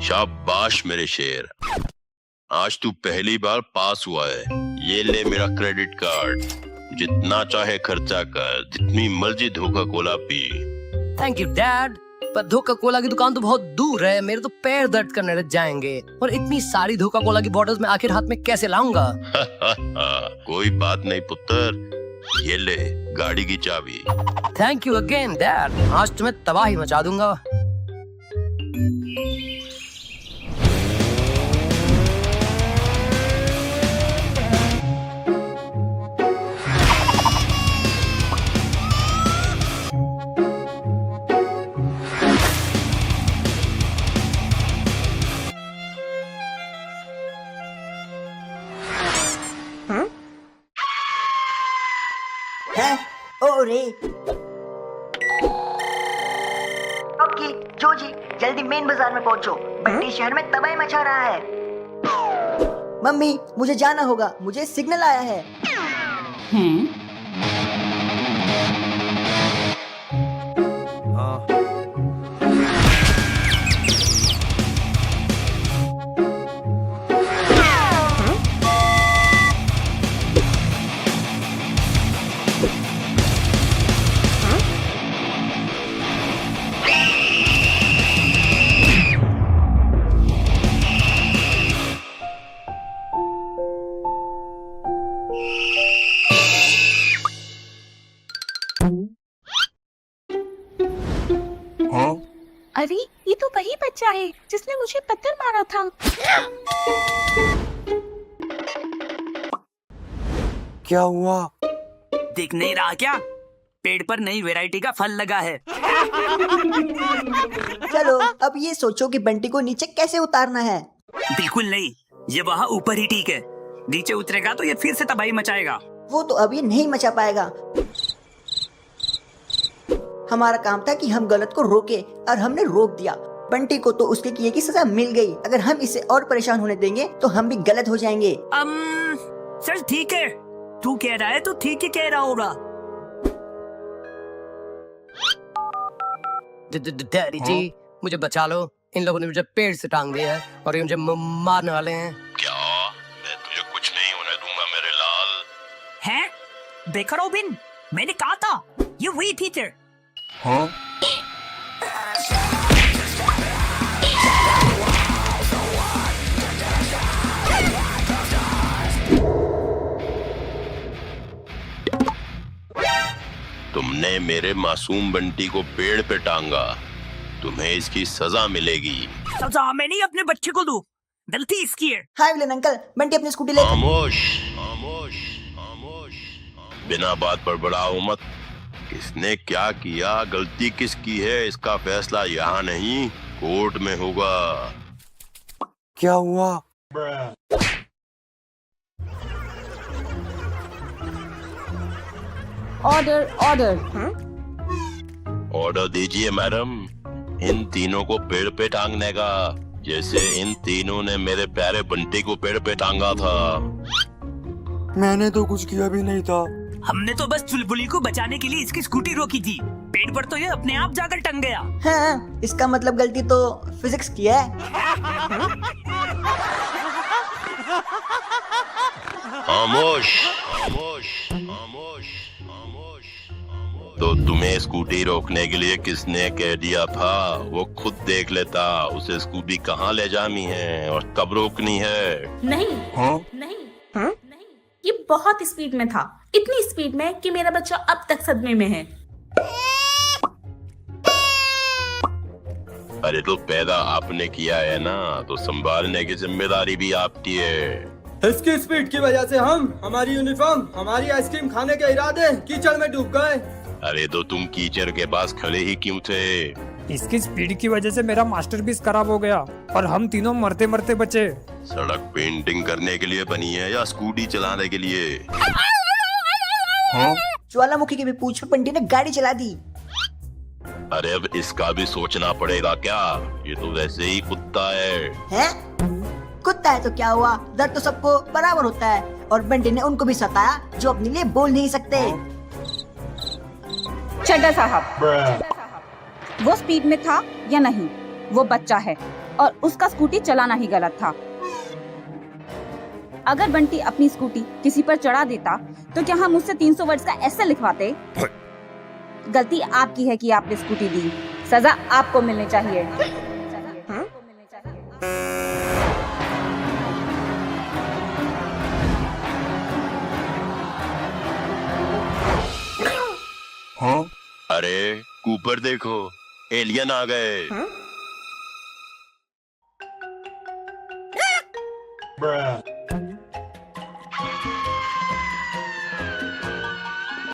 शाबाश मेरे शेर, आज तू पहली बार पास हुआ है। ये ले मेरा क्रेडिट कार्ड, जितना चाहे खर्चा कर, जितनी मर्जी धोखा Cola P. Thank you dad, पर धोखा कोला की दुकान तो बहुत दूर है, मेरे तो पैर दर्द करने लग जाएंगे और इतनी सारी धोखा कोला की बॉटल्स में आखिर हाथ में कैसे लाऊंगा। कोई बात नहीं पुत्र, ये ले गाड़ी की चाबी। थैंक यू अगेन डैड, आज तुम्हें तबाही मचा दूंगा। ओरे ओके जोजी, जल्दी मेन बाजार में पहुंचो, बंटी शहर में तबाही मचा रहा है। मम्मी मुझे जाना होगा, मुझे सिग्नल आया है। अरे ये तो वही बच्चा है जिसने मुझे पत्थर मारा था। क्या हुआ? दिख नहीं रहा क्या? पेड़ पर नई वैरायटी का फल लगा है। चलो अब ये सोचो कि बंटी को नीचे कैसे उतारना है। बिल्कुल नहीं, ये वहाँ ऊपर ही ठीक है। नीचे उतरेगा तो ये फिर से तबाही मचाएगा। वो तो अभी नहीं मचा पाएगा। हमारा काम था कि हम गलत को रोके और हमने रोक दिया। बंटी को तो उसके किए की सजा मिल गई। अगर हम इसे और परेशान होने देंगे तो हम भी गलत हो जाएंगे। चल ठीक है, तू कह रहा है तो ठीक ही कह रहा होगा। डैडी जी मुझे बचा लो, इन लोगों ने मुझे पेड़ से टांग दिया है और ये मुझे मारने वाले हैं। क्या? मैं तुझे कुछ नहीं होने दूंगा मेरे लाल। हैं? देखो रोबिन, मैंने कहा था ये वही टीचर। हाँ? तुमने मेरे मासूम बंटी को पेड़ पे टांगा, तुम्हें इसकी सजा मिलेगी। सजा मैं नहीं अपने बच्चे को दूं, गलती इसकी है। हाय विलन अंकल, बंटी अपनी स्कूटी ले। खामोश खामोश खामोश, बिना बात पर बड़ाओ मत। किसने क्या किया, गलती किसकी है, इसका फैसला यहाँ नहीं कोर्ट में होगा। क्या हुआ? Order order. ऑर्डर दीजिए मैडम, इन तीनों को पेड़ पे टांगने का, जैसे इन तीनों ने मेरे प्यारे बंटी को पेड़ पे टांगा था। मैंने तो कुछ किया भी नहीं था। हमने तो बस चुलबुली को बचाने के लिए इसकी स्कूटी रोकी थी। पेड़ पर तो ये अपने आप जाकर टंग गया। हाँ, इसका मतलब गलती तो फिजिक्स की है। खामोश खामोश खामोश खामोश। तो तुम्हें स्कूटी रोकने के लिए किसने कह दिया था? वो खुद देख लेता उसे स्कूटी कहाँ ले जानी है और कब रोकनी है। नहीं हाँ? नहीं नहीं, ये बहुत स्पीड में था, इतनी स्पीड में कि मेरा बच्चा अब तक सदमे में है। अरे तो पैदा आपने किया है ना, तो संभालने की जिम्मेदारी भी आपकी है। इसकी स्पीड की वजह से हमारी यूनिफॉर्म, हमारी आइसक्रीम खाने के इरादे कीचड़ में डूब गए। अरे तो तुम कीचड़ के पास खड़े ही क्यों थे? इसकी स्पीड की वजह से मेरा मास्टरपीस खराब हो गया और हम तीनों मरते मरते बचे। सड़क पेंटिंग करने के लिए बनी है या स्कूटी चलाने के लिए? हाँ? ज्वालामुखी की भी पूंछ पे बंटी ने गाड़ी चला दी। अरे अब इसका भी सोचना पड़ेगा क्या? ये तो वैसे ही कुत्ता है। हैं? कुत्ता है तो क्या हुआ, दर्द तो सबको बराबर होता है। और बंटी ने उनको भी सताया जो अपने लिए बोल नहीं सकते। चड्ढा साहब, वो स्पीड में था या नहीं, वो बच्चा है, और उसका स्कूटी चलाना ही गलत था। अगर बंटी अपनी स्कूटी किसी पर चढ़ा देता तो क्या हम उससे 300 वर्ड्स का ऐसे लिखवाते? गलती आपकी है कि आपने स्कूटी दी, सजा आपको मिलनी चाहिए। अरे कूपर देखो, एलियन आ गए।